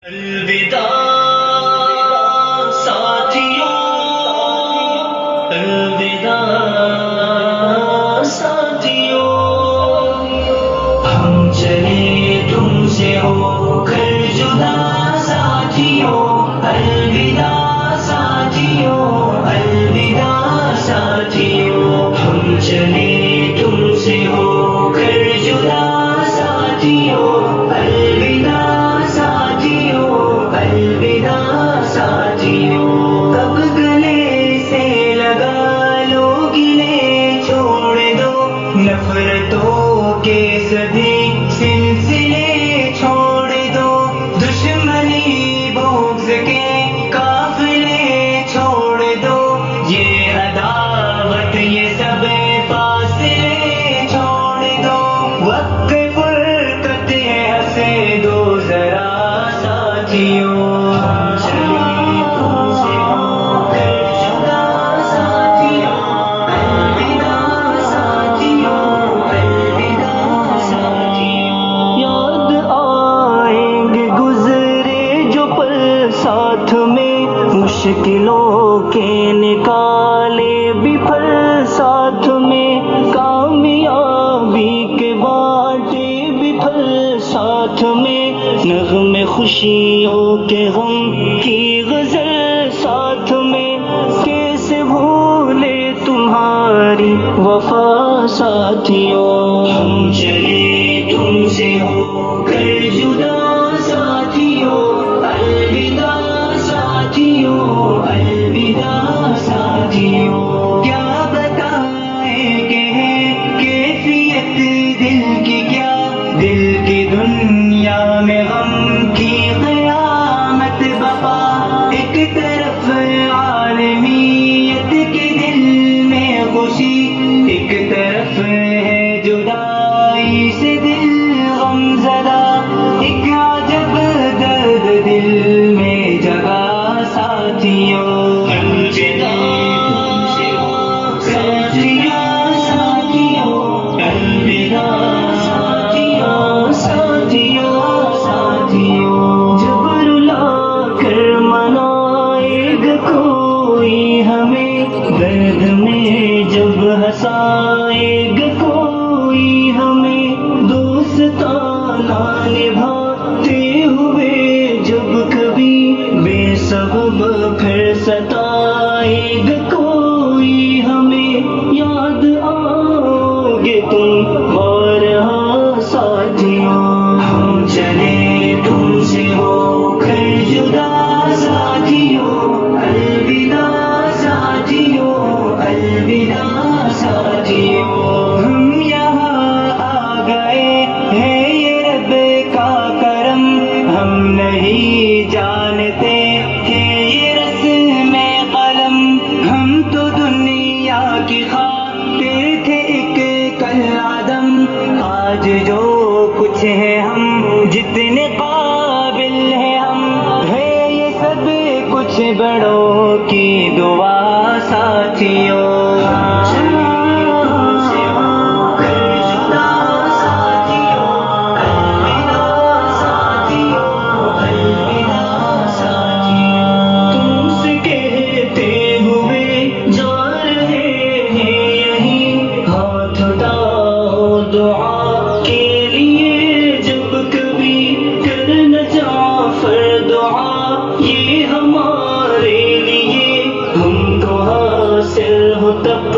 الوداع ساتھیوں، الوداع ساتھیوں، ہم چلے تم سے ہو کر جدا ساتھیوں، الوداع ساتھیوں، الوداع ساتھیوں، ہم چلے تم سے ہو کر جدا ساتھیوں، الوداع ساتھیوں، الوداع ساتھیوں، کب گلے سے لگا لو گلے چھوڑ دو، نفرتوں کے سبھی سلسلے چھوڑ دو، دشمنی بغض کے قافلے چھوڑ دو، یہ عداوت یہ سب فاصلے چھوڑ دو، وقت فرقت ہنسے دو ذرا ساتھیوں، ہم چلے تم سے ہو کر جدا ساتھیوں، الوداع ساتھیوں، الوداع ساتھیوں، یاد آئیں گے گزرے جو پل ساتھ میں، مشکلوں کے نکالے بھی پھل ساتھ میں، کامیابی کے بانٹے بھی پھل ساتھ میں، نغمے خوشیوں کے غم کی غزل ساتھ میں، کیسے بھولے تمہاری وفا ساتھیوں، ہم چلے تم سے ہو کر جدا ساتھیوں، الوداع ساتھیوں، الوداع ساتھیوں، کیا بتائیں کہ ہے کیفیت دل کی، کیا دل کی دنیا میں غم کی قیامت بپا، ایک طرف عالمیت کے دل میں خوشی، ایک طرف ہے جدائی سے دل غم زدہ، ایک عجب درد دل میں جگا ساتھیوں، الوداع ساتھیوں، ساتھیوں، الوداع ساتھیوں، ساتھیوں، ساتھیوں، جب رلا کر منائے گا کوئی ہمیں، درد میں جب ہنسائے گا کوئی ہمیں، دوستانہ نبھاتے ہوئے جب کبھی بے سبب پھر ستائے گا کوئی ہمیں، یاد آؤ گے تم بارہا ساتھیوں، ہم چلے تم سے ہو کر جدا ساتھیوں، الوداع ساتھیوں، الوداع ساتھیوں، ہم یہاں آ گئے ہیں یہ رب کا کرم، ہم نہیں جانتے کہ یہ رسم قلم، ہم تو دنیا کی خاطر تھے ایک کالعدم، آج جو کچھ ہے ہم جتنے قابل ہیں ہم، ہے یہ سب کچھ بڑوں کی دعا ساتھیوں، تم سے کہتے ہوئے جا رہے ہیں یہیں، ہاتھ اٹھاؤ دعا کے لیے، جب کبھی کرنا جعفر دعا یہ ہمارے لیے، ہم کو حاصل ہو تب